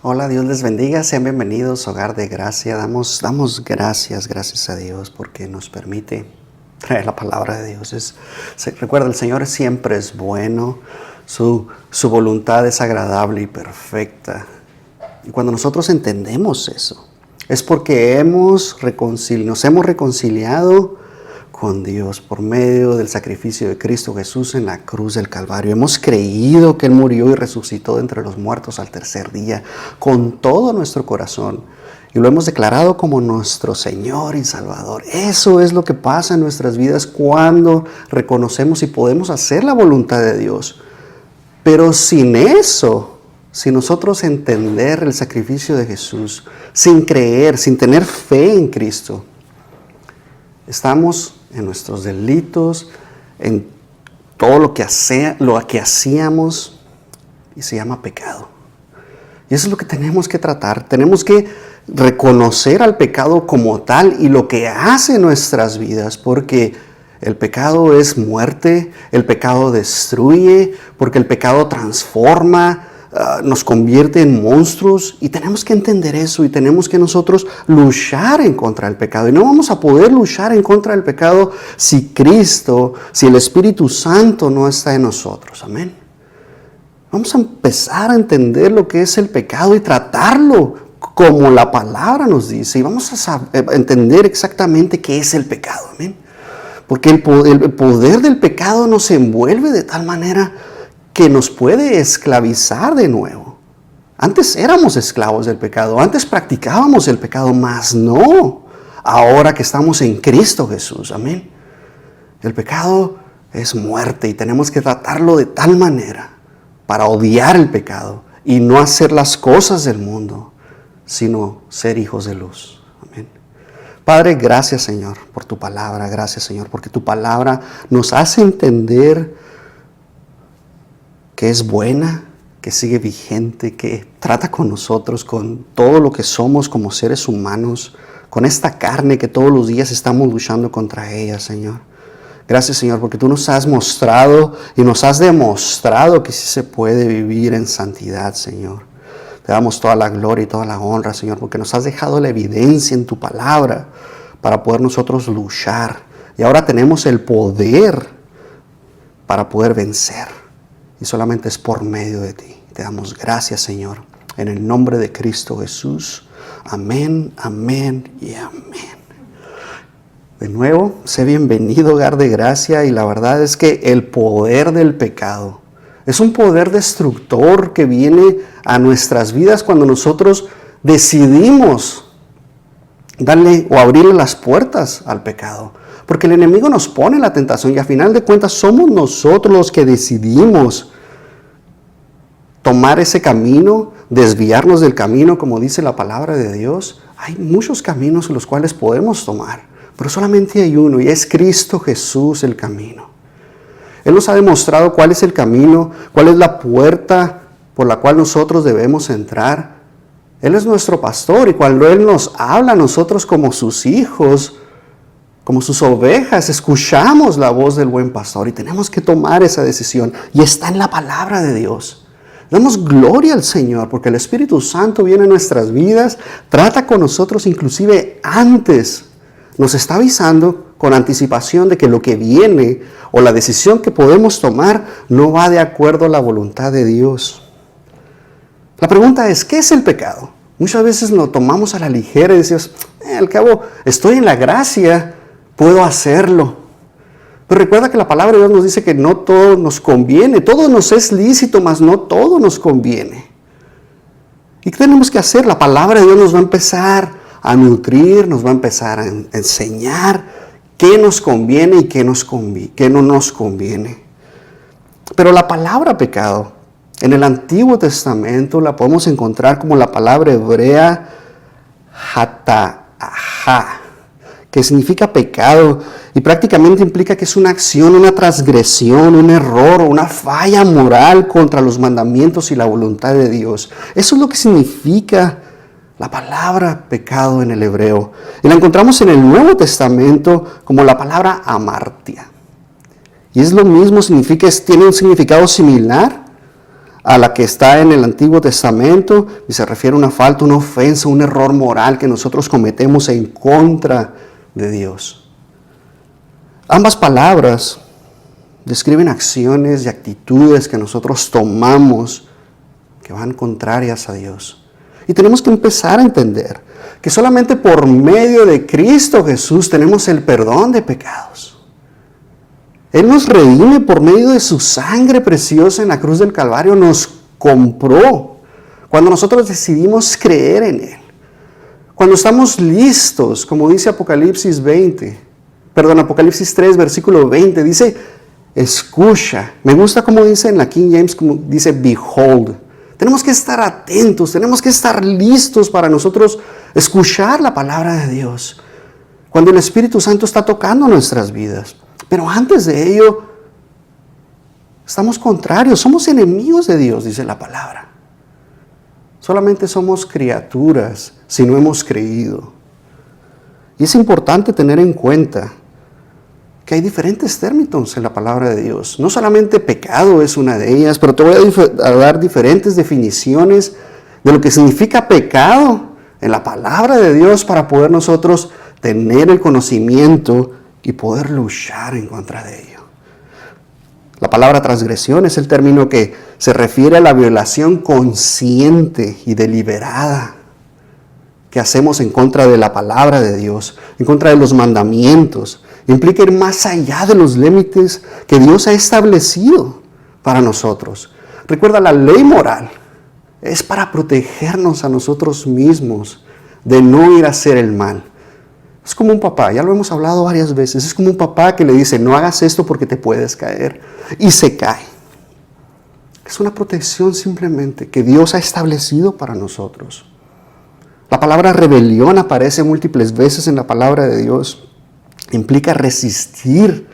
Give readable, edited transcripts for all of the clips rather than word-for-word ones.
Hola, Dios les bendiga, sean bienvenidos a Hogar de Gracia. Damos gracias a Dios porque nos permite traer la palabra de Dios. Recuerda, el Señor siempre es bueno, su voluntad es agradable y perfecta. Y cuando nosotros entendemos eso, es porque nos hemos reconciliado con Dios por medio del sacrificio de Cristo Jesús en la cruz del Calvario. Hemos creído que Él murió y resucitó de entre los muertos al tercer día con todo nuestro corazón y lo hemos declarado como nuestro Señor y Salvador. Eso es lo que pasa en nuestras vidas cuando reconocemos y podemos hacer la voluntad de Dios. Pero sin eso, sin nosotros entender el sacrificio de Jesús, sin creer, sin tener fe en Cristo, estamos en nuestros delitos, en todo lo que hacíamos, y se llama pecado. Y eso es lo que tenemos que tratar. Tenemos que reconocer al pecado como tal y lo que hace en nuestras vidas, porque el pecado es muerte, el pecado destruye, porque el pecado transforma, nos convierte en monstruos, y tenemos que entender eso y tenemos que nosotros luchar en contra del pecado. Y no vamos a poder luchar en contra del pecado si el Espíritu Santo no está en nosotros. Amén. Vamos a empezar a entender lo que es el pecado y tratarlo como la palabra nos dice, y vamos a entender exactamente qué es el pecado. Amén. Porque el poder del pecado nos envuelve de tal manera que nos puede esclavizar de nuevo. Antes éramos esclavos del pecado, antes practicábamos el pecado, mas no ahora que estamos en Cristo Jesús. Amén. El pecado es muerte y tenemos que tratarlo de tal manera para odiar el pecado y no hacer las cosas del mundo, sino ser hijos de luz. Amén. Padre, gracias, Señor, por tu palabra. Gracias, Señor, porque tu palabra nos hace entender que es buena, que sigue vigente, que trata con nosotros, con todo lo que somos como seres humanos, con esta carne que todos los días estamos luchando contra ella, Señor. Gracias, Señor, porque tú nos has mostrado y nos has demostrado que sí se puede vivir en santidad, Señor. Te damos toda la gloria y toda la honra, Señor, porque nos has dejado la evidencia en tu palabra para poder nosotros luchar. Y ahora tenemos el poder para poder vencer. Y solamente es por medio de ti. Te damos gracias, Señor, en el nombre de Cristo Jesús. Amén, amén y amén. De nuevo, sé bienvenido, Hogar de Gracia, y la verdad es que el poder del pecado es un poder destructor que viene a nuestras vidas cuando nosotros decidimos darle o abrirle las puertas al pecado. Porque el enemigo nos pone la tentación y a final de cuentas somos nosotros los que decidimos tomar ese camino, desviarnos del camino, como dice la palabra de Dios. Hay muchos caminos los cuales podemos tomar, pero solamente hay uno y es Cristo Jesús el camino. Él nos ha demostrado cuál es el camino, cuál es la puerta por la cual nosotros debemos entrar. Él es nuestro pastor y cuando Él nos habla a nosotros como sus hijos, como sus ovejas, escuchamos la voz del buen pastor y tenemos que tomar esa decisión. Y está en la palabra de Dios. Damos gloria al Señor porque el Espíritu Santo viene a nuestras vidas, trata con nosotros inclusive antes. Nos está avisando con anticipación de que lo que viene o la decisión que podemos tomar no va de acuerdo a la voluntad de Dios. La pregunta es, ¿qué es el pecado? Muchas veces lo tomamos a la ligera y decimos, al cabo estoy en la gracia, puedo hacerlo. Pero recuerda que la palabra de Dios nos dice que no todo nos conviene, todo nos es lícito, mas no todo nos conviene. ¿Y qué tenemos que hacer? La palabra de Dios nos va a empezar a nutrir, nos va a empezar a enseñar qué nos conviene y qué no nos conviene. Pero la palabra pecado, en el Antiguo Testamento la podemos encontrar como la palabra hebrea hata'ah, que significa pecado y prácticamente implica que es una acción, una transgresión, un error o una falla moral contra los mandamientos y la voluntad de Dios. Eso es lo que significa la palabra pecado en el hebreo. Y la encontramos en el Nuevo Testamento como la palabra amartia. Y es lo mismo, tiene un significado similar a la que está en el Antiguo Testamento y se refiere a una falta, una ofensa, un error moral que nosotros cometemos en contra de Dios. Ambas palabras describen acciones y actitudes que nosotros tomamos que van contrarias a Dios. Y tenemos que empezar a entender que solamente por medio de Cristo Jesús tenemos el perdón de pecados. Él nos redime por medio de su sangre preciosa en la cruz del Calvario, nos compró cuando nosotros decidimos creer en Él. Cuando estamos listos, como dice Apocalipsis 3, versículo 20, dice, escucha. Me gusta como dice en la King James, como dice, behold. Tenemos que estar atentos, tenemos que estar listos para nosotros escuchar la palabra de Dios. Cuando el Espíritu Santo está tocando nuestras vidas. Pero antes de ello, estamos contrarios, somos enemigos de Dios, dice la palabra. Solamente somos criaturas si no hemos creído. Y es importante tener en cuenta que hay diferentes términos en la palabra de Dios. No solamente pecado es una de ellas, pero te voy a dar diferentes definiciones de lo que significa pecado en la palabra de Dios para poder nosotros tener el conocimiento y poder luchar en contra de ello. La palabra transgresión es el término que se refiere a la violación consciente y deliberada que hacemos en contra de la palabra de Dios, en contra de los mandamientos. Implica ir más allá de los límites que Dios ha establecido para nosotros. Recuerda, la ley moral es para protegernos a nosotros mismos de no ir a hacer el mal. Es como un papá, ya lo hemos hablado varias veces, es como un papá que le dice, no hagas esto porque te puedes caer, y se cae. Es una protección simplemente que Dios ha establecido para nosotros. La palabra rebelión aparece múltiples veces en la palabra de Dios. Implica resistir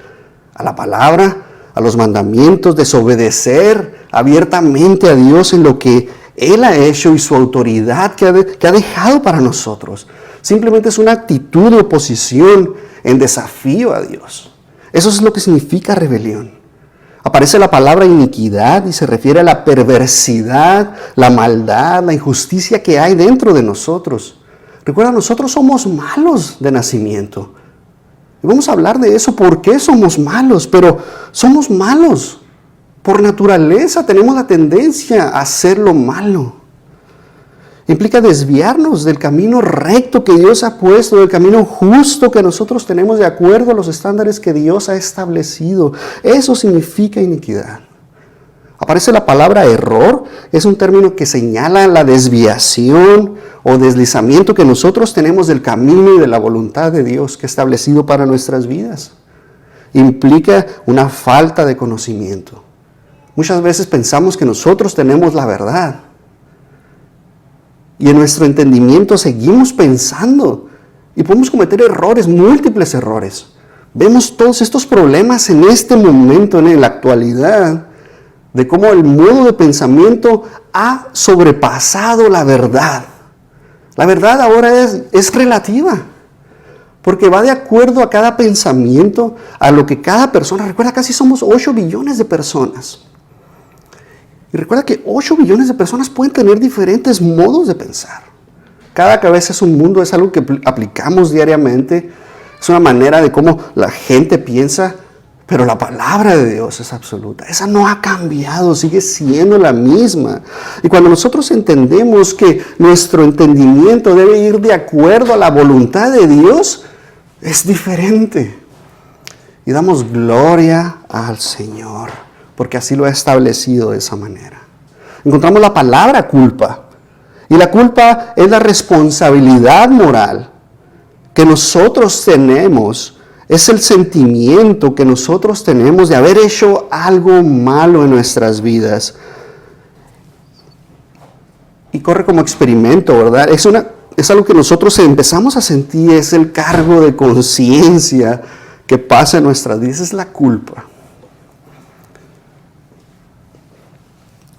a la palabra, a los mandamientos, desobedecer abiertamente a Dios en lo que Él ha hecho y su autoridad que ha dejado para nosotros. Simplemente es una actitud de oposición en desafío a Dios. Eso es lo que significa rebelión. Aparece la palabra iniquidad y se refiere a la perversidad, la maldad, la injusticia que hay dentro de nosotros. Recuerda, nosotros somos malos de nacimiento. Y vamos a hablar de eso, por qué somos malos, pero somos malos. Por naturaleza tenemos la tendencia a hacer lo malo. Implica desviarnos del camino recto que Dios ha puesto, del camino justo que nosotros tenemos de acuerdo a los estándares que Dios ha establecido. Eso significa iniquidad. Aparece la palabra error, es un término que señala la desviación o deslizamiento que nosotros tenemos del camino y de la voluntad de Dios que ha establecido para nuestras vidas. Implica una falta de conocimiento. Muchas veces pensamos que nosotros tenemos la verdad. Y en nuestro entendimiento seguimos pensando y podemos cometer errores, múltiples errores. Vemos todos estos problemas en este momento, en la actualidad, de cómo el modo de pensamiento ha sobrepasado la verdad. La verdad ahora es relativa, porque va de acuerdo a cada pensamiento, a lo que cada persona, recuerda, casi somos 8 billones de personas. Y recuerda que 8 billones de personas pueden tener diferentes modos de pensar. Cada cabeza es un mundo, es algo que aplicamos diariamente. Es una manera de cómo la gente piensa, pero la palabra de Dios es absoluta. Esa no ha cambiado, sigue siendo la misma. Y cuando nosotros entendemos que nuestro entendimiento debe ir de acuerdo a la voluntad de Dios, es diferente. Y damos gloria al Señor, porque así lo ha establecido de esa manera. Encontramos la palabra culpa. Y la culpa es la responsabilidad moral que nosotros tenemos. Es el sentimiento que nosotros tenemos de haber hecho algo malo en nuestras vidas. Y corre como experimento, ¿verdad? Es algo que nosotros empezamos a sentir, es el cargo de conciencia que pasa en nuestras vidas, es la culpa.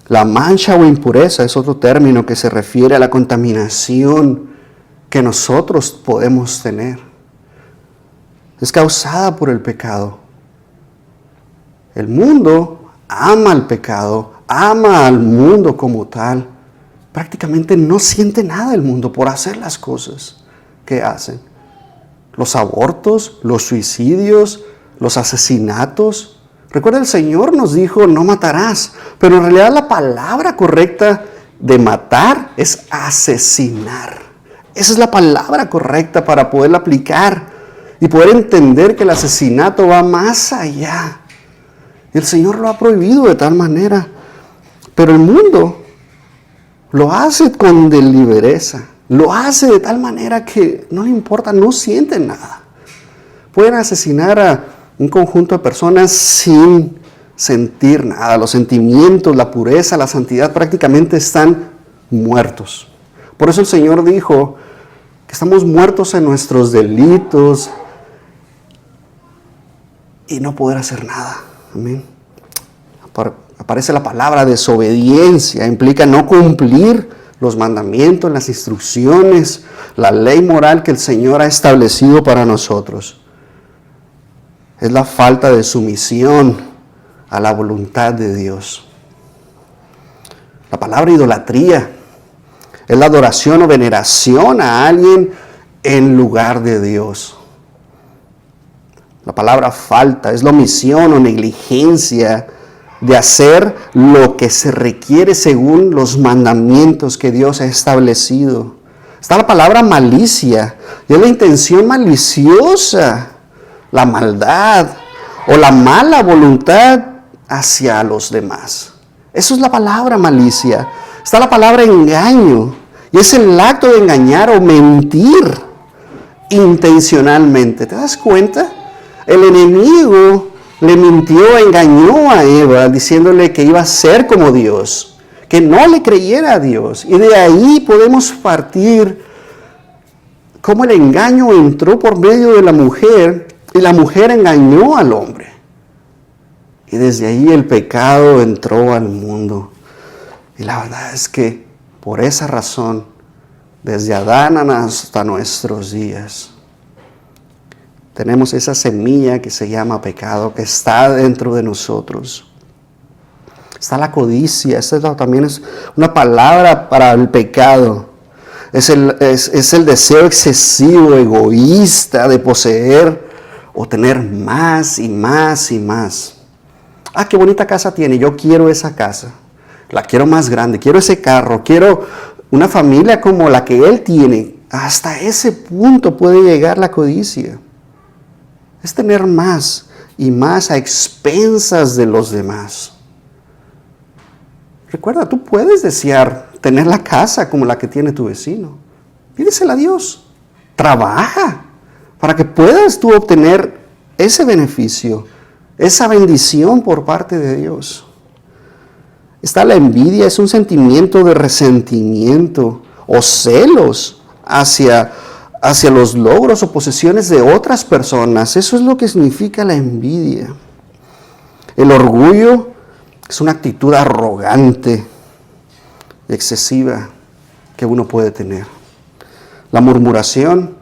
La mancha o impureza es otro término que se refiere a la contaminación que nosotros podemos tener. Es causada por el pecado. El mundo ama el pecado, ama al mundo como tal, prácticamente no siente nada del mundo por hacer las cosas que hacen. Los abortos, los suicidios, los asesinatos. Recuerda, el Señor nos dijo, no matarás, pero en realidad la palabra correcta de matar es asesinar. Esa es la palabra correcta para poderla aplicar y poder entender que el asesinato va más allá. El Señor lo ha prohibido de tal manera, pero el mundo lo hace con delibereza, lo hace de tal manera que no le importa, no sienten nada. Pueden asesinar a un conjunto de personas sin sentir nada. Los sentimientos, la pureza, la santidad prácticamente están muertos. Por eso el Señor dijo que estamos muertos en nuestros delitos y no poder hacer nada. Amén. Aparece la palabra desobediencia, implica no cumplir los mandamientos, las instrucciones, la ley moral que el Señor ha establecido para nosotros. Es la falta de sumisión a la voluntad de Dios. La palabra idolatría es la adoración o veneración a alguien en lugar de Dios. La palabra falta es la omisión o negligencia de hacer lo que se requiere según los mandamientos que Dios ha establecido. Está la palabra malicia, y es la intención maliciosa, la maldad o la mala voluntad hacia los demás. Eso es la palabra malicia. Está la palabra engaño, y es el acto de engañar o mentir intencionalmente. ¿Te das cuenta? El enemigo le mintió, engañó a Eva, diciéndole que iba a ser como Dios, que no le creyera a Dios. Y de ahí podemos partir cómo el engaño entró por medio de la mujer, y la mujer engañó al hombre. Y desde ahí el pecado entró al mundo. Y la verdad es que por esa razón, desde Adán hasta nuestros días, tenemos esa semilla que se llama pecado, que está dentro de nosotros. Está la codicia, esta también es una palabra para el pecado. Es el deseo excesivo, egoísta de poseer o tener más y más y más. Ah, qué bonita casa tiene, yo quiero esa casa. La quiero más grande, quiero ese carro, quiero una familia como la que él tiene. Hasta ese punto puede llegar la codicia. Es tener más y más a expensas de los demás. Recuerda, tú puedes desear tener la casa como la que tiene tu vecino. Pídesela a Dios. Trabaja para que puedas tú obtener ese beneficio, esa bendición por parte de Dios. Está la envidia, es un sentimiento de resentimiento o celos hacia los logros o posesiones de otras personas. Eso es lo que significa la envidia. El orgullo es una actitud arrogante y excesiva que uno puede tener. La murmuración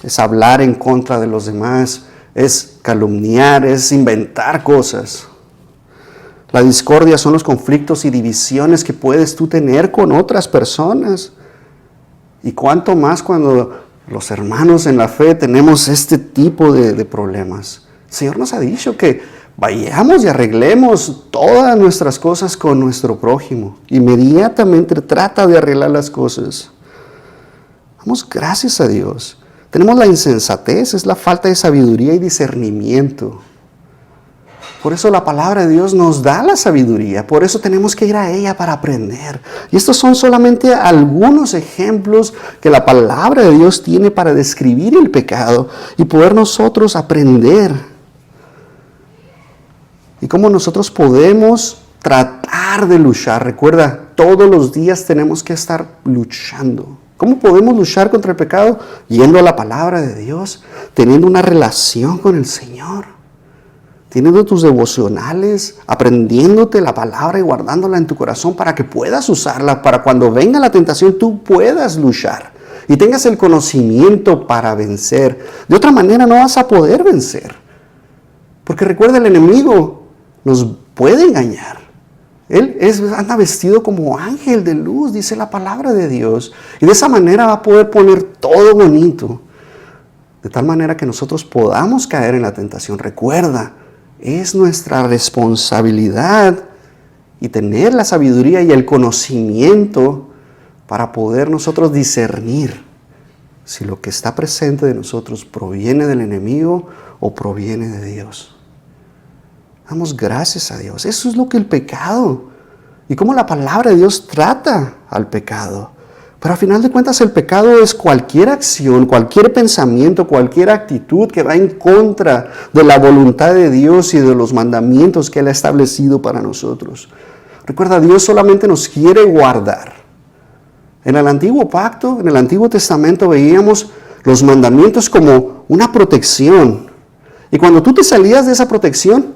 es hablar en contra de los demás, es calumniar, es inventar cosas. La discordia son los conflictos y divisiones que puedes tú tener con otras personas. Y cuánto más cuando los hermanos en la fe tenemos este tipo de problemas. El Señor nos ha dicho que vayamos y arreglemos todas nuestras cosas con nuestro prójimo. Inmediatamente trata de arreglar las cosas. Damos gracias a Dios. Tenemos la insensatez, es la falta de sabiduría y discernimiento. Por eso la palabra de Dios nos da la sabiduría, por eso tenemos que ir a ella para aprender. Y estos son solamente algunos ejemplos que la palabra de Dios tiene para describir el pecado y poder nosotros aprender. Y cómo nosotros podemos tratar de luchar. Recuerda, todos los días tenemos que estar luchando. ¿Cómo podemos luchar contra el pecado? Yendo a la palabra de Dios, teniendo una relación con el Señor, teniendo tus devocionales, aprendiéndote la palabra y guardándola en tu corazón para que puedas usarla, para cuando venga la tentación tú puedas luchar y tengas el conocimiento para vencer. De otra manera no vas a poder vencer. Porque recuerda, el enemigo nos puede engañar. Anda vestido como ángel de luz, dice la palabra de Dios. Y de esa manera va a poder poner todo bonito. De tal manera que nosotros podamos caer en la tentación. Recuerda, es nuestra responsabilidad y tener la sabiduría y el conocimiento para poder nosotros discernir si lo que está presente de nosotros proviene del enemigo o proviene de Dios. Damos gracias a Dios. Eso es lo que el pecado y cómo la palabra de Dios trata al pecado. Pero a final de cuentas el pecado es cualquier acción, cualquier pensamiento, cualquier actitud que va en contra de la voluntad de Dios y de los mandamientos que Él ha establecido para nosotros. Recuerda, Dios solamente nos quiere guardar. En el Antiguo Pacto, en el Antiguo Testamento veíamos los mandamientos como una protección. Y cuando tú te salías de esa protección,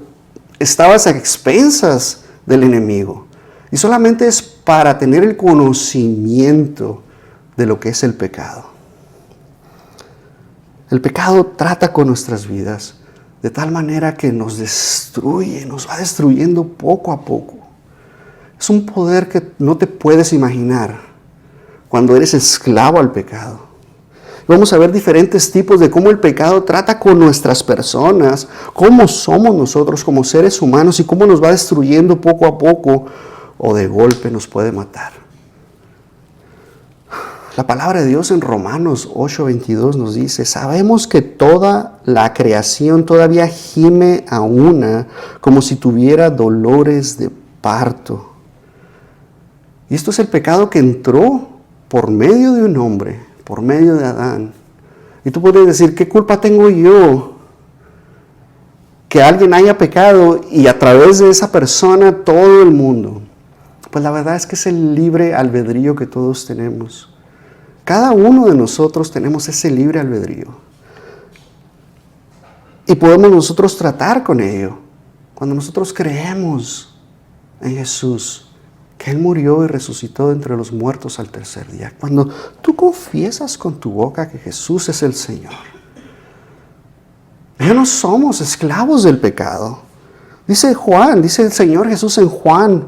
estabas a expensas del enemigo. Y solamente es para tener el conocimiento de lo que es el pecado. El pecado trata con nuestras vidas de tal manera que nos destruye, nos va destruyendo poco a poco. Es un poder que no te puedes imaginar cuando eres esclavo al pecado. Vamos a ver diferentes tipos de cómo el pecado trata con nuestras personas, cómo somos nosotros como seres humanos y cómo nos va destruyendo poco a poco o de golpe nos puede matar. La palabra de Dios en Romanos 8:22 nos dice: sabemos que toda la creación todavía gime a una como si tuviera dolores de parto. Y esto es el pecado que entró por medio de un hombre, por medio de Adán. Y tú puedes decir: ¿qué culpa tengo yo que alguien haya pecado y a través de esa persona todo el mundo? Pues la verdad es que es el libre albedrío que todos tenemos. Cada uno de nosotros tenemos ese libre albedrío. Y podemos nosotros tratar con ello. Cuando nosotros creemos en Jesús, que Él murió y resucitó de entre los muertos al tercer día. Cuando tú confiesas con tu boca que Jesús es el Señor, ya no somos esclavos del pecado. Dice el Señor Jesús en Juan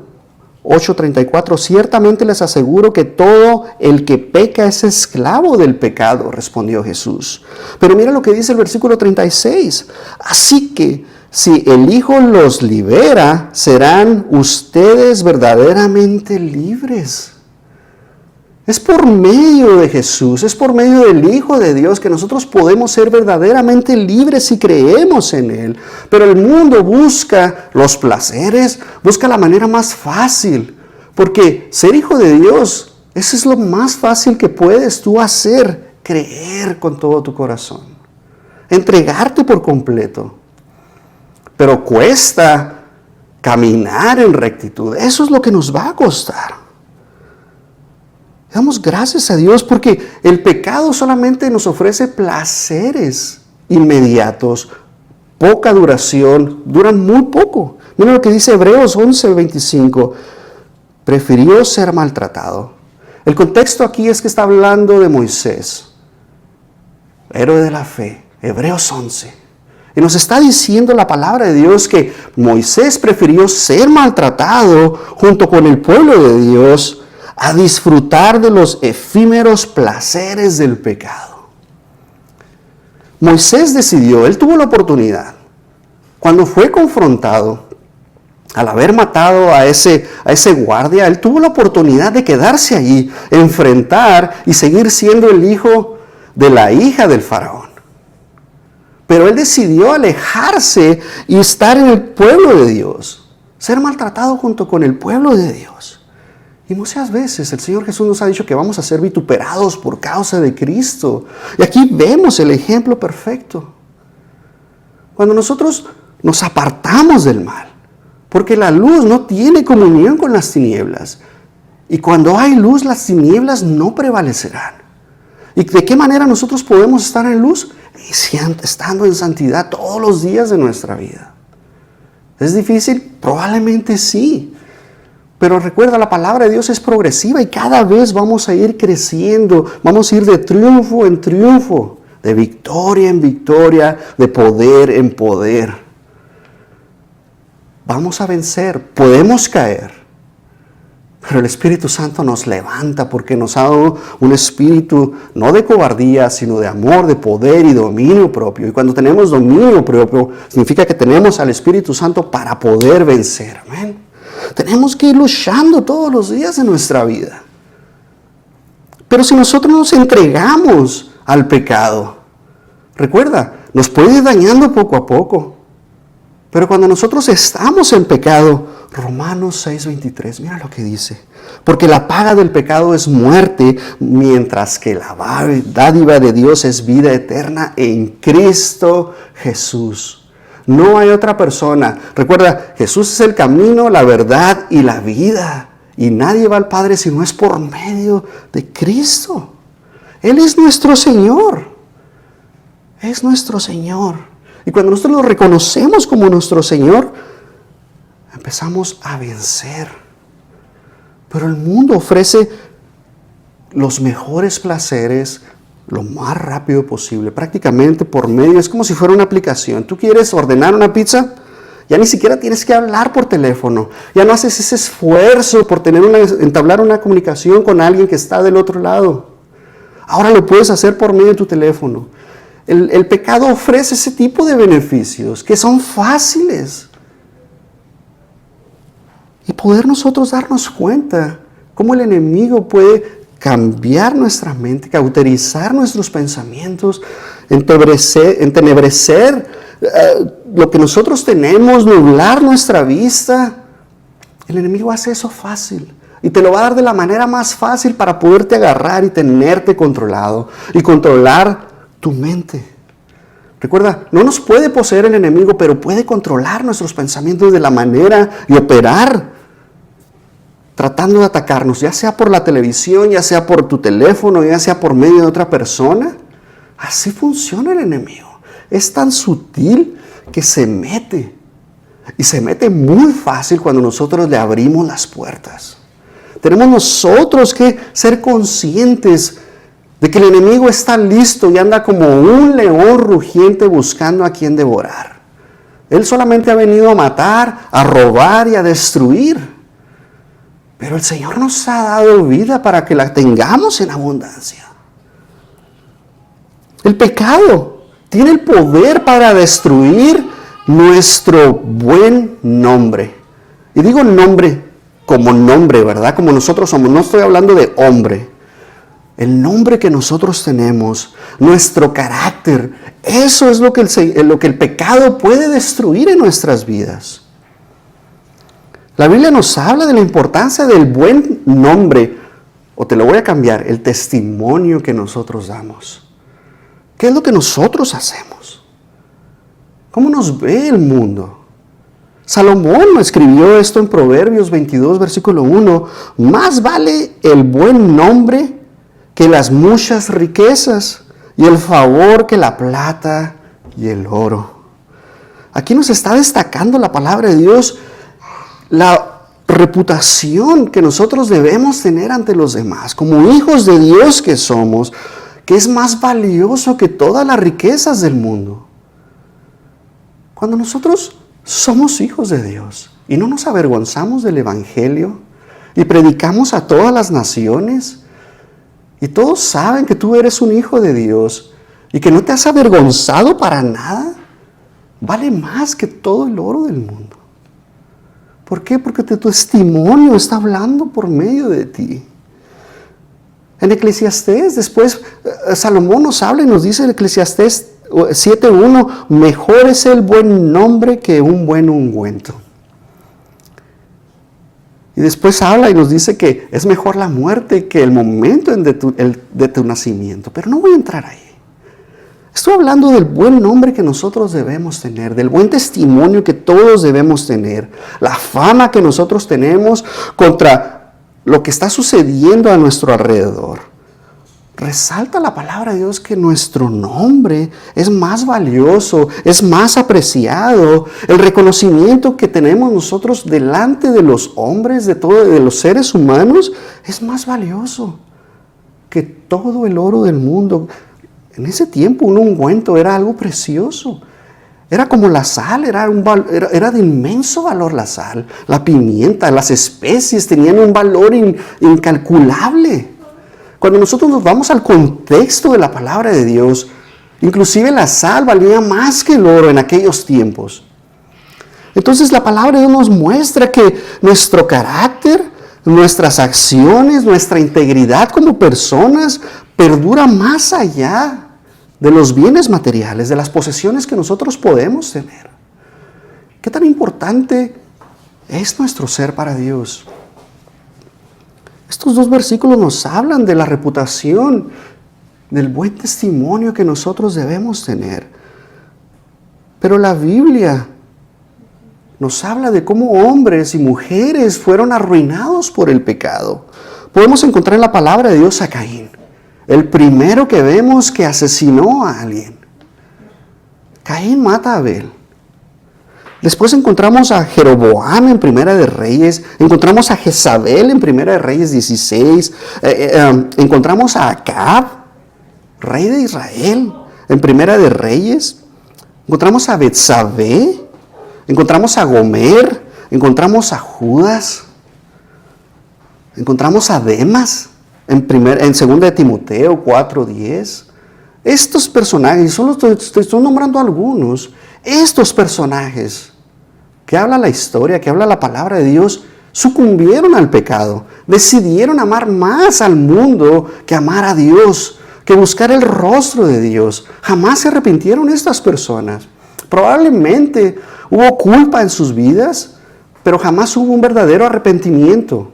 8:34, ciertamente les aseguro que todo el que peca es esclavo del pecado, respondió Jesús. Pero mira lo que dice el versículo 36. Así que si el Hijo los libera, serán ustedes verdaderamente libres. Es por medio de Jesús, es por medio del Hijo de Dios que nosotros podemos ser verdaderamente libres si creemos en Él. Pero el mundo busca los placeres, busca la manera más fácil. Porque ser hijo de Dios, eso es lo más fácil que puedes tú hacer, creer con todo tu corazón, entregarte por completo. Pero cuesta caminar en rectitud, eso es lo que nos va a costar. Damos gracias a Dios porque el pecado solamente nos ofrece placeres inmediatos, poca duración, duran muy poco. Mira lo que dice Hebreos 11:25, prefirió ser maltratado. El contexto aquí es que está hablando de Moisés, héroe de la fe, Hebreos 11. Y nos está diciendo la palabra de Dios que Moisés prefirió ser maltratado junto con el pueblo de Dios a disfrutar de los efímeros placeres del pecado. Moisés decidió, él tuvo la oportunidad, cuando fue confrontado, al haber matado a ese guardia, él tuvo la oportunidad de quedarse allí, enfrentar y seguir siendo el hijo de la hija del faraón. Pero él decidió alejarse y estar en el pueblo de Dios, ser maltratado junto con el pueblo de Dios. Y muchas veces el Señor Jesús nos ha dicho que vamos a ser vituperados por causa de Cristo. Y aquí vemos el ejemplo perfecto. Cuando nosotros nos apartamos del mal, porque la luz no tiene comunión con las tinieblas. Y cuando hay luz, las tinieblas no prevalecerán. ¿Y de qué manera nosotros podemos estar en luz? Estando en santidad todos los días de nuestra vida. ¿Es difícil? Probablemente sí. Pero recuerda, la palabra de Dios es progresiva y cada vez vamos a ir creciendo, vamos a ir de triunfo en triunfo, de victoria en victoria, de poder en poder. Vamos a vencer, podemos caer, Pero el Espíritu Santo nos levanta porque nos ha dado un espíritu no de cobardía, sino de amor, de poder y dominio propio. Y cuando tenemos dominio propio, significa que tenemos al Espíritu Santo para poder vencer. Amén. Tenemos que ir luchando todos los días de nuestra vida. Pero si nosotros nos entregamos al pecado, recuerda, nos puede ir dañando poco a poco. Pero cuando nosotros estamos en pecado, Romanos 6:23, mira lo que dice. Porque la paga del pecado es muerte, mientras que la dádiva de Dios es vida eterna en Cristo Jesús. No hay otra persona. Recuerda, Jesús es el camino, la verdad y la vida. Y nadie va al Padre si no es por medio de Cristo. Él es nuestro Señor. Es nuestro Señor. Y cuando nosotros lo reconocemos como nuestro Señor, empezamos a vencer. Pero el mundo ofrece los mejores placeres lo más rápido posible, prácticamente por medio, es como si fuera una aplicación. Tú quieres ordenar una pizza, ya ni siquiera tienes que hablar por teléfono, ya no haces ese esfuerzo por entablar una comunicación con alguien que está del otro lado. Ahora lo puedes hacer por medio de tu teléfono. El pecado ofrece ese tipo de beneficios que son fáciles. Y poder nosotros darnos cuenta cómo el enemigo puede cambiar nuestra mente, cauterizar nuestros pensamientos, entenebrecer lo que nosotros tenemos, nublar nuestra vista. El enemigo hace eso fácil y te lo va a dar de la manera más fácil para poderte agarrar y tenerte controlado y controlar tu mente. Recuerda, no nos puede poseer el enemigo, pero puede controlar nuestros pensamientos de la manera y operar tratando de atacarnos, ya sea por la televisión, ya sea por tu teléfono, ya sea por medio de otra persona. Así funciona el enemigo. Es tan sutil que se mete. Y se mete muy fácil cuando nosotros le abrimos las puertas. Tenemos nosotros que ser conscientes de que el enemigo está listo y anda como un león rugiente buscando a quien devorar. Él solamente ha venido a matar, a robar y a destruir. Pero el Señor nos ha dado vida para que la tengamos en abundancia. El pecado tiene el poder para destruir nuestro buen nombre. Y digo nombre como nombre, ¿verdad? Como nosotros somos. No estoy hablando de hombre. El nombre que nosotros tenemos, nuestro carácter, eso es lo que el pecado puede destruir en nuestras vidas. La Biblia nos habla de la importancia del buen nombre, o te lo voy a cambiar, el testimonio que nosotros damos. ¿Qué es lo que nosotros hacemos? ¿Cómo nos ve el mundo? Salomón escribió esto en Proverbios 22, versículo 1. Más vale el buen nombre que las muchas riquezas y el favor que la plata y el oro. Aquí nos está destacando la palabra de Dios, la reputación que nosotros debemos tener ante los demás, como hijos de Dios que somos, que es más valioso que todas las riquezas del mundo. Cuando nosotros somos hijos de Dios y no nos avergonzamos del Evangelio y predicamos a todas las naciones, y todos saben que tú eres un hijo de Dios y que no te has avergonzado para nada, vale más que todo el oro del mundo. ¿Por qué? Porque tu testimonio está hablando por medio de ti. En Eclesiastés, después Salomón nos habla y nos dice en Eclesiastés 7:1, mejor es el buen nombre que un buen ungüento. Y después habla y nos dice que es mejor la muerte que el momento de tu nacimiento. Pero no voy a entrar ahí. Estoy hablando del buen nombre que nosotros debemos tener, del buen testimonio que todos debemos tener, la fama que nosotros tenemos contra lo que está sucediendo a nuestro alrededor. Resalta la palabra de Dios que nuestro nombre es más valioso, es más apreciado. El reconocimiento que tenemos nosotros delante de los hombres, de los seres humanos, es más valioso que todo el oro del mundo. En ese tiempo un ungüento era algo precioso. Era como la sal, era de inmenso valor la sal. La pimienta, las especies tenían un valor incalculable. Cuando nosotros nos vamos al contexto de la palabra de Dios, inclusive la sal valía más que el oro en aquellos tiempos. Entonces la palabra de Dios nos muestra que nuestro carácter, nuestras acciones, nuestra integridad como personas perdura más allá de los bienes materiales, de las posesiones que nosotros podemos tener. ¿Qué tan importante es nuestro ser para Dios? Estos dos versículos nos hablan de la reputación, del buen testimonio que nosotros debemos tener. Pero la Biblia nos habla de cómo hombres y mujeres fueron arruinados por el pecado. Podemos encontrar en la palabra de Dios a Caín, el primero que vemos que asesinó a alguien. Caín mata a Abel. Después encontramos a Jeroboam en Primera de Reyes, encontramos a Jezabel en Primera de Reyes 16, encontramos a Acab, rey de Israel, en Primera de Reyes, encontramos a Betsabé, encontramos a Gomer, encontramos a Judas, encontramos a Demas en 2 de Timoteo 4:10. Estos personajes, solo te estoy nombrando algunos, estos personajes que habla la historia, que habla la palabra de Dios, sucumbieron al pecado, decidieron amar más al mundo que amar a Dios, que buscar el rostro de Dios. Jamás se arrepintieron estas personas. Probablemente hubo culpa en sus vidas, pero jamás hubo un verdadero arrepentimiento.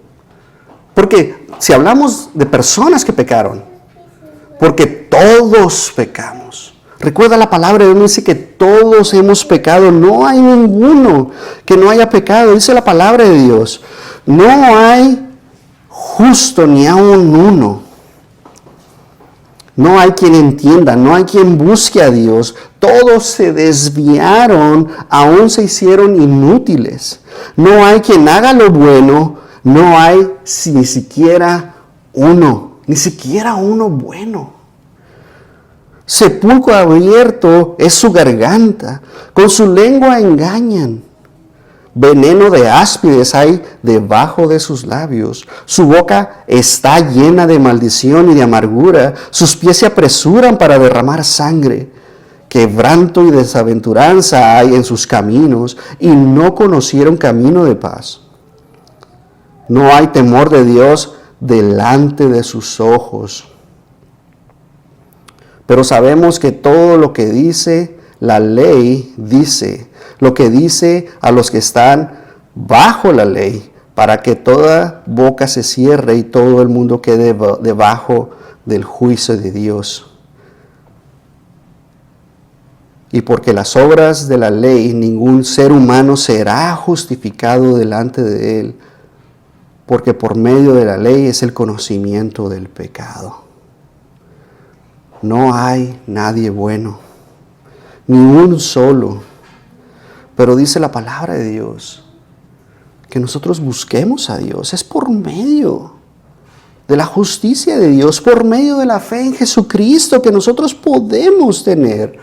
Porque si hablamos de personas que pecaron, porque todos pecamos. Recuerda la palabra de Dios, dice que todos hemos pecado. No hay ninguno que no haya pecado. Dice la palabra de Dios. No hay justo ni aun uno. No hay quien entienda, no hay quien busque a Dios. Todos se desviaron, aún se hicieron inútiles. No hay quien haga lo bueno, no hay ni siquiera uno bueno. Sepulcro abierto es su garganta, con su lengua engañan. Veneno de áspides hay debajo de sus labios. Su boca está llena de maldición y de amargura. Sus pies se apresuran para derramar sangre. Quebranto y desaventuranza hay en sus caminos, y no conocieron camino de paz. No hay temor de Dios delante de sus ojos. Pero sabemos que todo lo que dice la ley, dice lo que dice a los que están bajo la ley, para que toda boca se cierre y todo el mundo quede debajo del juicio de Dios. Y porque las obras de la ley, ningún ser humano será justificado delante de él, porque por medio de la ley es el conocimiento del pecado. No hay nadie bueno, ni un solo. Pero dice la palabra de Dios que nosotros busquemos a Dios. Es por medio de la justicia de Dios, por medio de la fe en Jesucristo que nosotros podemos tener.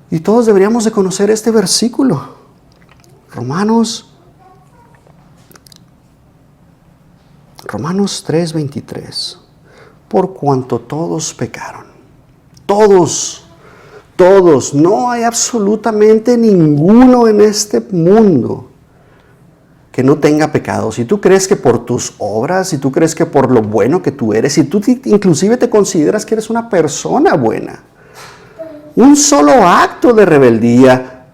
Y todos deberíamos de conocer este versículo. Romanos 3:23. Por cuanto todos pecaron. Todos, no hay absolutamente ninguno en este mundo que no tenga pecado. Si tú crees que por tus obras, si tú crees que por lo bueno que tú eres, si tú inclusive te consideras que eres una persona buena, un solo acto de rebeldía,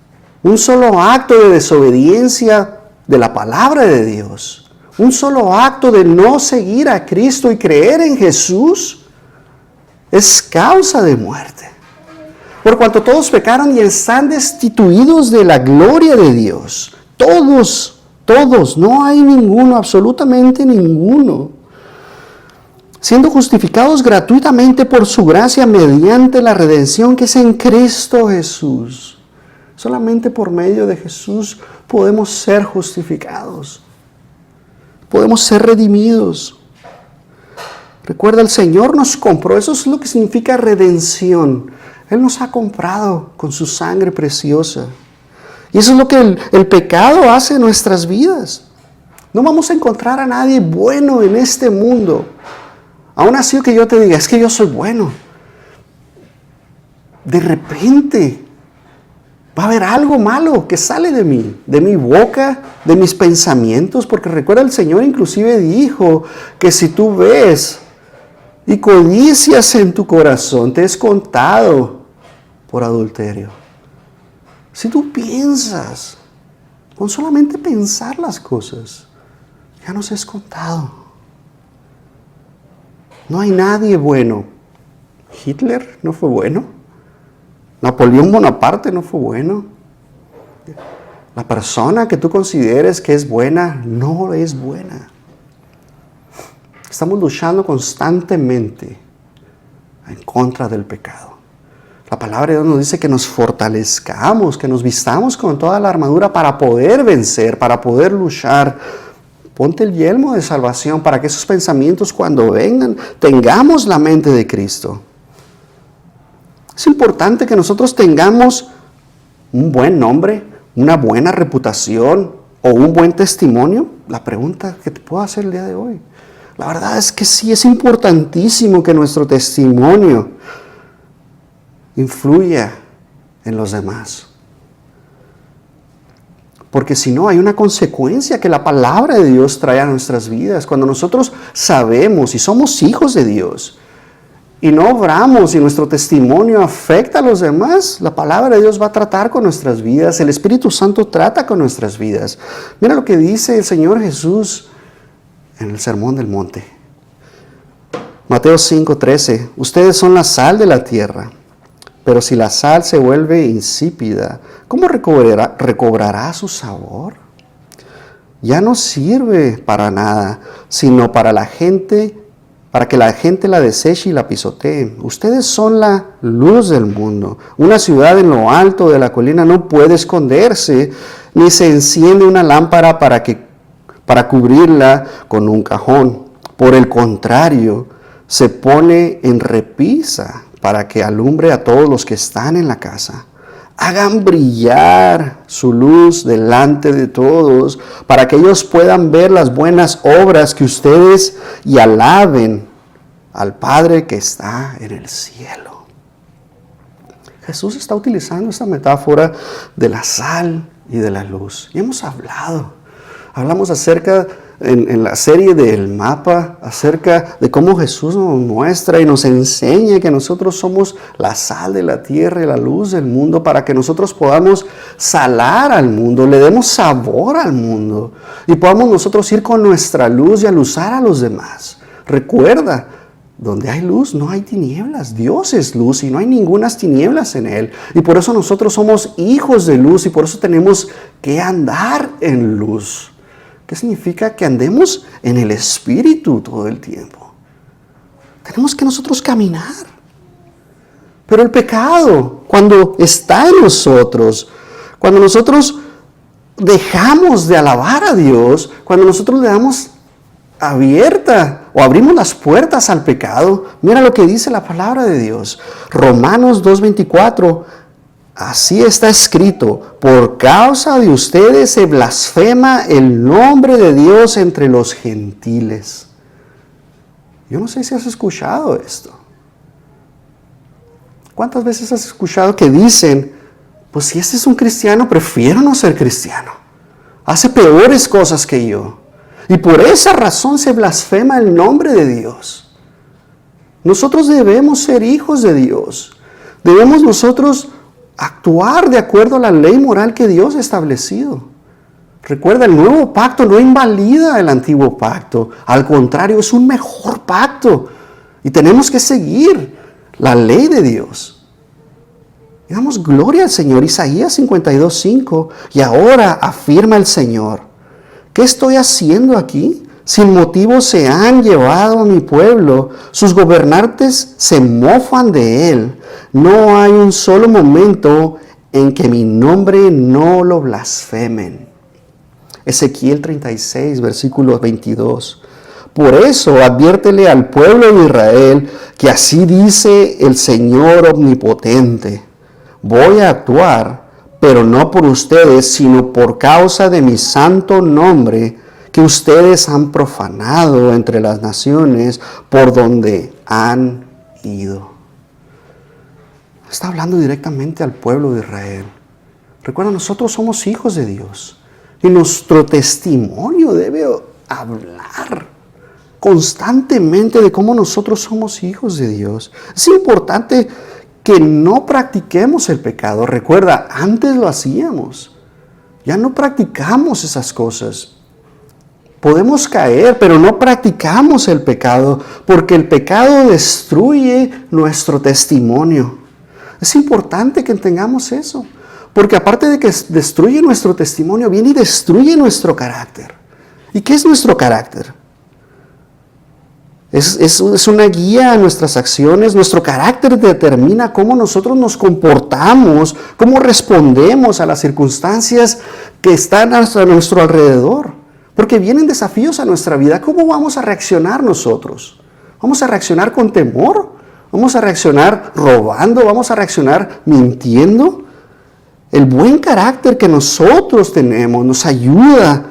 un solo acto de desobediencia de la palabra de Dios, un solo acto de no seguir a Cristo y creer en Jesús, es causa de muerte. Por cuanto todos pecaron y están destituidos de la gloria de Dios. Todos, no hay ninguno, absolutamente ninguno. Siendo justificados gratuitamente por su gracia mediante la redención que es en Cristo Jesús. Solamente por medio de Jesús podemos ser justificados. Podemos ser redimidos. Recuerda, el Señor nos compró. Eso es lo que significa redención. Él nos ha comprado con su sangre preciosa. Y eso es lo que el pecado hace en nuestras vidas. No vamos a encontrar a nadie bueno en este mundo. Aún así que yo te diga, es que yo soy bueno. De repente va a haber algo malo que sale de mí, de mi boca, de mis pensamientos. Porque recuerda, el Señor inclusive dijo que si tú ves y codicias en tu corazón, te es contado por adulterio. Si tú piensas, con solamente pensar las cosas, ya nos es contado. No hay nadie bueno. Hitler no fue bueno. Napoleón Bonaparte no fue bueno. La persona que tú consideres que es buena, no es buena. Estamos luchando constantemente en contra del pecado. La palabra de Dios nos dice que nos fortalezcamos, que nos vistamos con toda la armadura para poder vencer, para poder luchar. Ponte el yelmo de salvación para que esos pensamientos cuando vengan, tengamos la mente de Cristo. Es importante que nosotros tengamos un buen nombre, una buena reputación o un buen testimonio. La pregunta que te puedo hacer el día de hoy. La verdad es que sí, es importantísimo que nuestro testimonio influya en los demás. Porque si no, hay una consecuencia que la palabra de Dios trae a nuestras vidas. Cuando nosotros sabemos y somos hijos de Dios y no obramos y nuestro testimonio afecta a los demás, la palabra de Dios va a tratar con nuestras vidas. El Espíritu Santo trata con nuestras vidas. Mira lo que dice el Señor Jesús en el Sermón del Monte. Mateo 5:13. Ustedes son la sal de la tierra. Pero si la sal se vuelve insípida, ¿cómo recobrará su sabor? Ya no sirve para nada, sino para que la gente la deseche y la pisotee. Ustedes son la luz del mundo. Una ciudad en lo alto de la colina no puede esconderse, ni se enciende una lámpara para cubrirla con un cajón. Por el contrario, se pone en repisa para que alumbre a todos los que están en la casa. Hagan brillar su luz delante de todos, para que ellos puedan ver las buenas obras que ustedes y alaben al Padre que está en el cielo. Jesús está utilizando esta metáfora de la sal y de la luz. Y hablamos acerca en la serie del mapa, acerca de cómo Jesús nos muestra y nos enseña que nosotros somos la sal de la tierra y la luz del mundo, para que nosotros podamos salar al mundo, le demos sabor al mundo y podamos nosotros ir con nuestra luz y alusar a los demás. Recuerda, donde hay luz no hay tinieblas. Dios es luz y no hay ninguna tinieblas en Él. Y por eso nosotros somos hijos de luz y por eso tenemos que andar en luz. ¿Qué significa? Que andemos en el Espíritu todo el tiempo. Tenemos que nosotros caminar. Pero el pecado, cuando está en nosotros, cuando nosotros dejamos de alabar a Dios, cuando nosotros le damos abierta o abrimos las puertas al pecado, mira lo que dice la palabra de Dios. Romanos 2:24. Así está escrito: por causa de ustedes se blasfema el nombre de Dios entre los gentiles. Yo no sé si has escuchado esto. ¿Cuántas veces has escuchado que dicen, pues si este es un cristiano, prefiero no ser cristiano? Hace peores cosas que yo. Y por esa razón se blasfema el nombre de Dios. Nosotros debemos ser hijos de Dios. Debemos nosotros actuar de acuerdo a la ley moral que Dios ha establecido. Recuerda, el nuevo pacto no invalida el antiguo pacto. Al contrario, es un mejor pacto. Y tenemos que seguir la ley de Dios. Y damos gloria al Señor. Isaías 52:5. Y ahora afirma el Señor: ¿qué estoy haciendo aquí? Sin motivo se han llevado a mi pueblo. Sus gobernantes se mofan de él. No hay un solo momento en que mi nombre no lo blasfemen. Ezequiel 36, versículo 22. Por eso adviértele al pueblo de Israel que así dice el Señor omnipotente: voy a actuar, pero no por ustedes, sino por causa de mi santo nombre, que ustedes han profanado entre las naciones por donde han ido. Está hablando directamente al pueblo de Israel. Recuerda, nosotros somos hijos de Dios y nuestro testimonio debe hablar constantemente de cómo nosotros somos hijos de Dios. Es importante que no practiquemos el pecado. Recuerda, antes lo hacíamos. Ya no practicamos esas cosas. Podemos caer, pero no practicamos el pecado, porque el pecado destruye nuestro testimonio. Es importante que entendamos eso, porque aparte de que destruye nuestro testimonio, viene y destruye nuestro carácter. ¿Y qué es nuestro carácter? Es una guía a nuestras acciones. Nuestro carácter determina cómo nosotros nos comportamos, cómo respondemos a las circunstancias que están a nuestro alrededor. Porque vienen desafíos a nuestra vida. ¿Cómo vamos a reaccionar nosotros? ¿Vamos a reaccionar con temor? ¿Vamos a reaccionar robando? ¿Vamos a reaccionar mintiendo? El buen carácter que nosotros tenemos nos ayuda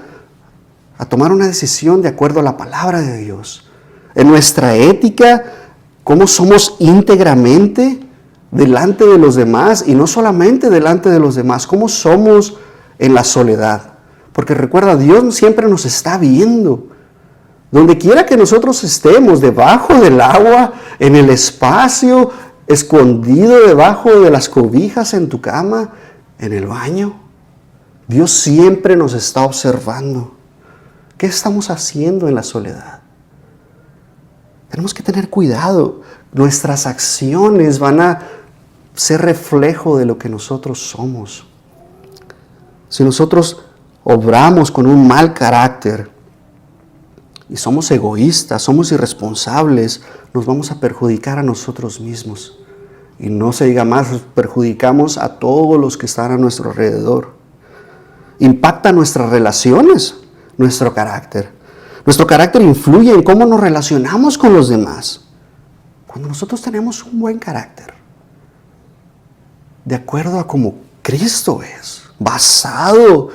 a tomar una decisión de acuerdo a la palabra de Dios. En nuestra ética, cómo somos íntegramente delante de los demás, y no solamente delante de los demás, cómo somos en la soledad. Porque recuerda, Dios siempre nos está viendo. Donde quiera que nosotros estemos, debajo del agua, en el espacio, escondido debajo de las cobijas en tu cama, en el baño, Dios siempre nos está observando. ¿Qué estamos haciendo en la soledad? Tenemos que tener cuidado. Nuestras acciones van a ser reflejo de lo que nosotros somos. Si nosotros obramos con un mal carácter y somos egoístas, somos irresponsables, nos vamos a perjudicar a nosotros mismos. Y no se diga más, perjudicamos a todos los que están a nuestro alrededor. Impacta nuestras relaciones, nuestro carácter. Nuestro carácter influye en cómo nos relacionamos con los demás. Cuando nosotros tenemos un buen carácter, de acuerdo a cómo Cristo es, basado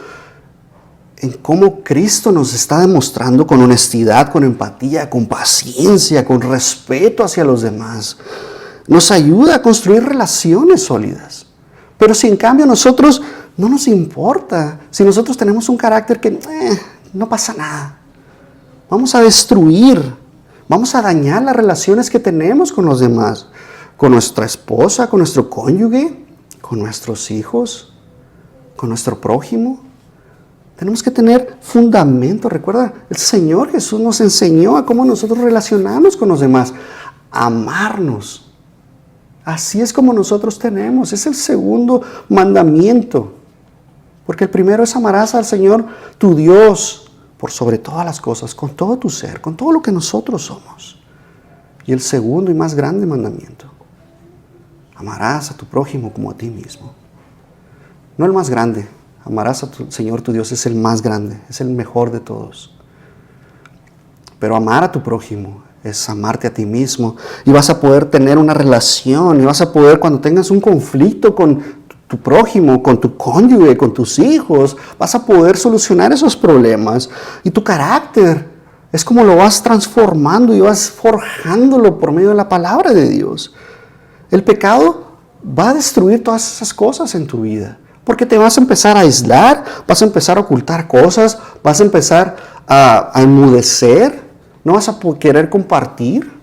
en cómo Cristo nos está demostrando con honestidad, con empatía, con paciencia, con respeto hacia los demás, nos ayuda a construir relaciones sólidas. Pero si en cambio nosotros no nos importa, si nosotros tenemos un carácter que no pasa nada, vamos a destruir, vamos a dañar las relaciones que tenemos con los demás, con nuestra esposa, con nuestro cónyuge, con nuestros hijos, con nuestro prójimo. Tenemos que tener fundamento. Recuerda, el Señor Jesús nos enseñó a cómo nosotros relacionarnos con los demás, amarnos. Así es como nosotros tenemos. Es el segundo mandamiento. Porque el primero es: amarás al Señor tu Dios por sobre todas las cosas, con todo tu ser, con todo lo que nosotros somos. Y el segundo y más grande mandamiento: amarás a tu prójimo como a ti mismo. No el más grande. Amarás a tu Señor tu Dios es el más grande, es el mejor de todos. Pero amar a tu prójimo es amarte a ti mismo. Y vas a poder tener una relación, y vas a poder, cuando tengas un conflicto con tu prójimo, con tu cónyuge, con tus hijos, vas a poder solucionar esos problemas. Y tu carácter es como lo vas transformando y vas forjándolo por medio de la palabra de Dios. El pecado va a destruir todas esas cosas en tu vida. Porque te vas a empezar a aislar, vas a empezar a ocultar cosas, vas a empezar a enmudecer, no vas a querer compartir.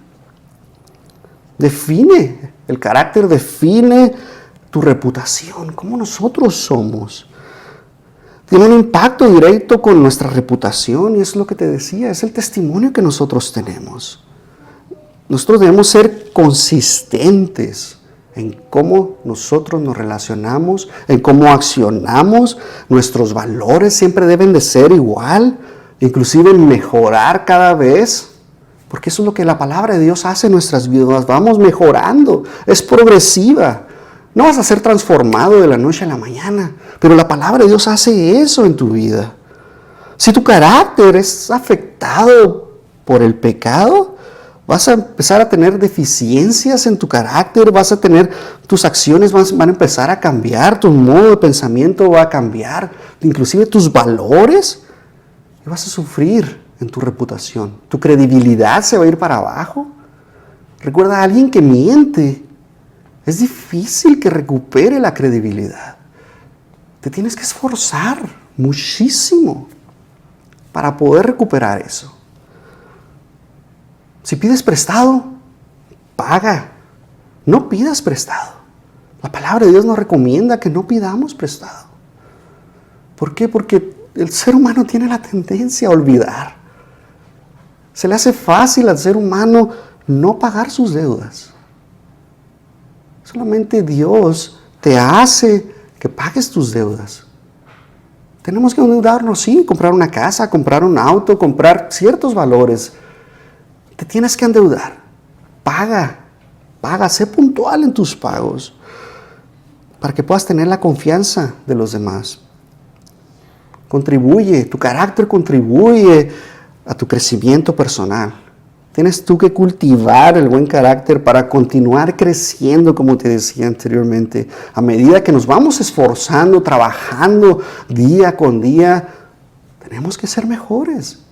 Define, el carácter define tu reputación, cómo nosotros somos. Tiene un impacto directo con nuestra reputación, y es lo que te decía, es el testimonio que nosotros tenemos. Nosotros debemos ser consistentes en cómo nosotros nos relacionamos, en cómo accionamos. Nuestros valores siempre deben de ser igual, inclusive mejorar cada vez, porque eso es lo que la palabra de Dios hace en nuestras vidas. Vamos mejorando, es progresiva. No vas a ser transformado de la noche a la mañana, pero la palabra de Dios hace eso en tu vida. Si tu carácter es afectado por el pecado, vas a empezar a tener deficiencias en tu carácter, tus acciones van a empezar a cambiar, tu modo de pensamiento va a cambiar, inclusive tus valores, y vas a sufrir en tu reputación. Tu credibilidad se va a ir para abajo. Recuerda, a alguien que miente, es difícil que recupere la credibilidad. Te tienes que esforzar muchísimo para poder recuperar eso. Si pides prestado, paga. No pidas prestado. La palabra de Dios nos recomienda que no pidamos prestado. ¿Por qué? Porque el ser humano tiene la tendencia a olvidar. Se le hace fácil al ser humano no pagar sus deudas. Solamente Dios te hace que pagues tus deudas. Tenemos que endeudarnos, sí, comprar una casa, comprar un auto, comprar ciertos valores. Te tienes que endeudar. Paga, sé puntual en tus pagos para que puedas tener la confianza de los demás. Contribuye, tu carácter contribuye a tu crecimiento personal. Tienes tú que cultivar el buen carácter para continuar creciendo, como te decía anteriormente. A medida que nos vamos esforzando, trabajando día con día, tenemos que ser mejores.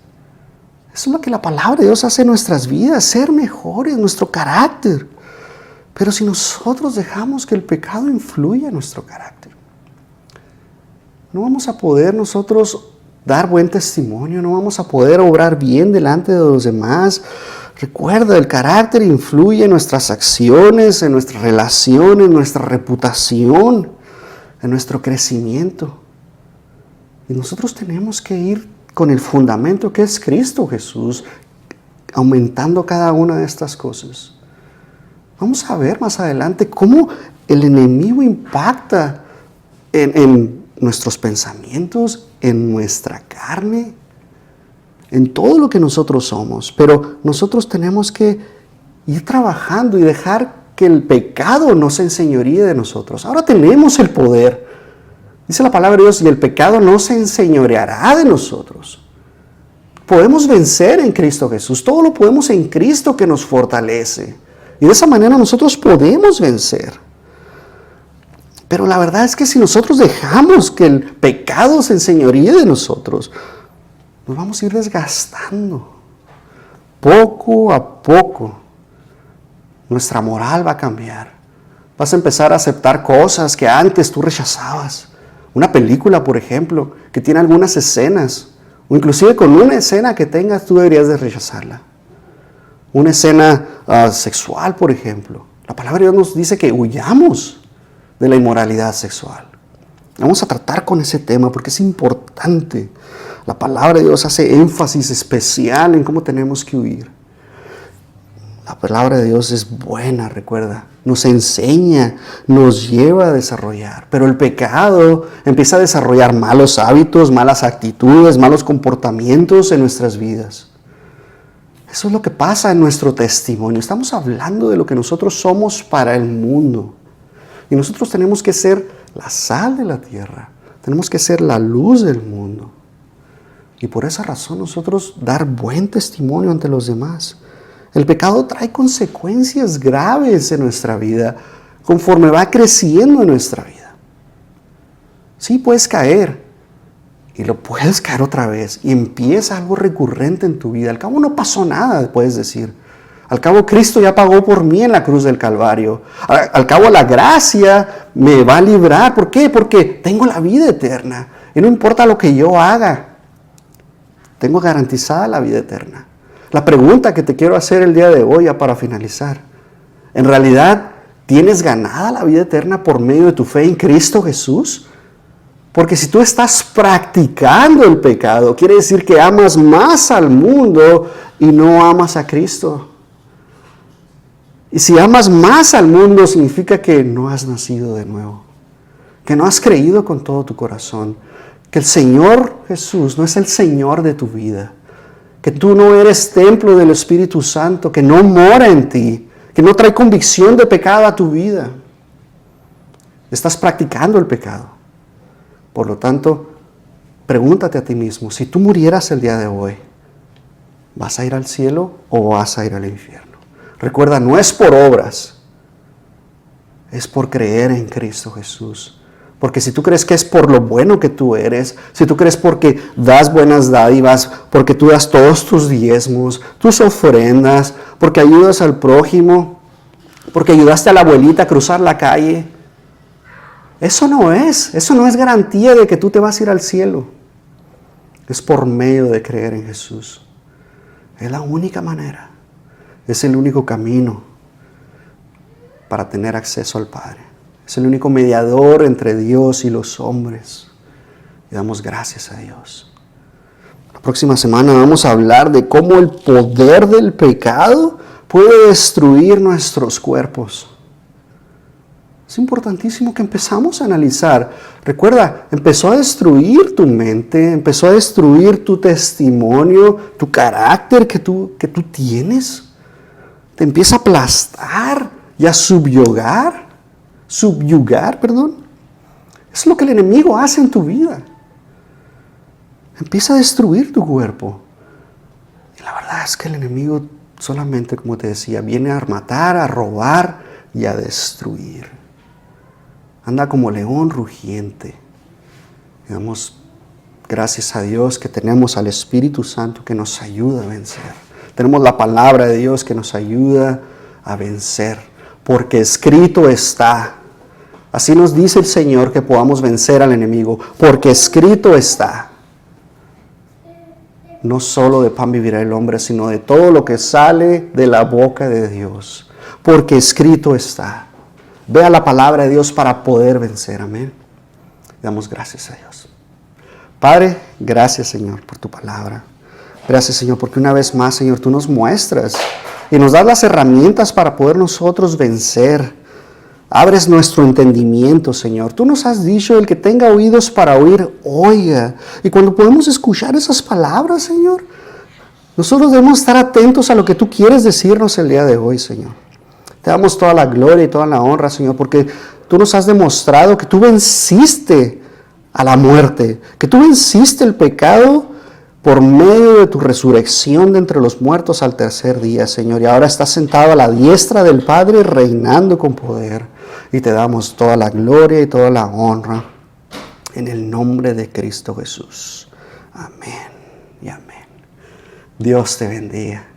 Eso es lo que la palabra de Dios hace en nuestras vidas, ser mejores, nuestro carácter. Pero si nosotros dejamos que el pecado influya en nuestro carácter, no vamos a poder nosotros dar buen testimonio, no vamos a poder obrar bien delante de los demás. Recuerda, el carácter influye en nuestras acciones, en nuestras relaciones, en nuestra reputación, en nuestro crecimiento. Y nosotros tenemos que ir con el fundamento que es Cristo Jesús, aumentando cada una de estas cosas. Vamos a ver más adelante cómo el enemigo impacta en nuestros pensamientos, en nuestra carne, en todo lo que nosotros somos. Pero nosotros tenemos que ir trabajando y dejar que el pecado no se enseñoríe de nosotros. Ahora tenemos el poder. Dice la palabra de Dios, y el pecado no se enseñoreará de nosotros. Podemos vencer en Cristo Jesús. Todo lo podemos en Cristo que nos fortalece. Y de esa manera nosotros podemos vencer. Pero la verdad es que si nosotros dejamos que el pecado se enseñoríe de nosotros, nos vamos a ir desgastando. Poco a poco, nuestra moral va a cambiar. Vas a empezar a aceptar cosas que antes tú rechazabas. Una película, por ejemplo, que tiene algunas escenas, o inclusive con una escena que tengas, tú deberías de rechazarla. Una escena sexual, por ejemplo. La palabra de Dios nos dice que huyamos de la inmoralidad sexual. Vamos a tratar con ese tema porque es importante. La palabra de Dios hace énfasis especial en cómo tenemos que huir. La palabra de Dios es buena, recuerda. Nos enseña, nos lleva a desarrollar. Pero el pecado empieza a desarrollar malos hábitos, malas actitudes, malos comportamientos en nuestras vidas. Eso es lo que pasa en nuestro testimonio. Estamos hablando de lo que nosotros somos para el mundo. Y nosotros tenemos que ser la sal de la tierra. Tenemos que ser la luz del mundo. Y por esa razón nosotros dar buen testimonio ante los demás. El pecado trae consecuencias graves en nuestra vida conforme va creciendo en nuestra vida. Sí, puedes caer y lo puedes caer otra vez y empieza algo recurrente en tu vida. Al cabo no pasó nada, puedes decir. Al cabo Cristo ya pagó por mí en la cruz del Calvario. Al cabo la gracia me va a librar. ¿Por qué? Porque tengo la vida eterna y no importa lo que yo haga. Tengo garantizada la vida eterna. La pregunta que te quiero hacer el día de hoy, ya para finalizar. ¿En realidad tienes ganada la vida eterna por medio de tu fe en Cristo Jesús? Porque si tú estás practicando el pecado, quiere decir que amas más al mundo y no amas a Cristo. Y si amas más al mundo, significa que no has nacido de nuevo. Que no has creído con todo tu corazón. Que el Señor Jesús no es el Señor de tu vida. Que tú no eres templo del Espíritu Santo, que no mora en ti, que no trae convicción de pecado a tu vida. Estás practicando el pecado. Por lo tanto, pregúntate a ti mismo, si tú murieras el día de hoy, ¿Vas a ir al cielo o vas a ir al infierno? Recuerda, no es por obras, es por creer en Cristo Jesús. Porque si tú crees que es por lo bueno que tú eres, si tú crees porque das buenas dádivas, porque tú das todos tus diezmos, tus ofrendas, porque ayudas al prójimo, porque ayudaste a la abuelita a cruzar la calle, eso no es garantía de que tú te vas a ir al cielo. Es por medio de creer en Jesús. Es la única manera, es el único camino para tener acceso al Padre. Es el único mediador entre Dios y los hombres. Y damos gracias a Dios. La próxima semana vamos a hablar de cómo el poder del pecado puede destruir nuestros cuerpos. Es importantísimo que empezamos a analizar. Recuerda, empezó a destruir tu mente, empezó a destruir tu testimonio, tu carácter que tú tienes. Te empieza a aplastar y a subyugar. Eso es lo que el enemigo hace en tu vida. Empieza a destruir tu cuerpo. Y la verdad es que el enemigo solamente, como te decía, viene a matar, a robar y a destruir. Anda como león rugiente. Y damos gracias a Dios que tenemos al Espíritu Santo que nos ayuda a vencer. Tenemos la palabra de Dios que nos ayuda a vencer. Porque escrito está. Así nos dice el Señor que podamos vencer al enemigo. Porque escrito está. No solo de pan vivirá el hombre, sino de todo lo que sale de la boca de Dios. Porque escrito está. Vea la palabra de Dios para poder vencer. Amén. Damos gracias a Dios. Padre, gracias, Señor, por tu palabra. Gracias, Señor, porque una vez más, Señor, tú nos muestras y nos das las herramientas para poder nosotros vencer. Abres nuestro entendimiento, Señor. Tú nos has dicho, el que tenga oídos para oír, oiga. Y cuando podemos escuchar esas palabras, Señor, nosotros debemos estar atentos a lo que tú quieres decirnos el día de hoy, Señor. Te damos toda la gloria y toda la honra, Señor, porque tú nos has demostrado que tú venciste a la muerte, que tú venciste el pecado por medio de tu resurrección de entre los muertos al tercer día, Señor. Y ahora estás sentado a la diestra del Padre, reinando con poder. Y te damos toda la gloria y toda la honra en el nombre de Cristo Jesús. Amén y amén. Dios te bendiga.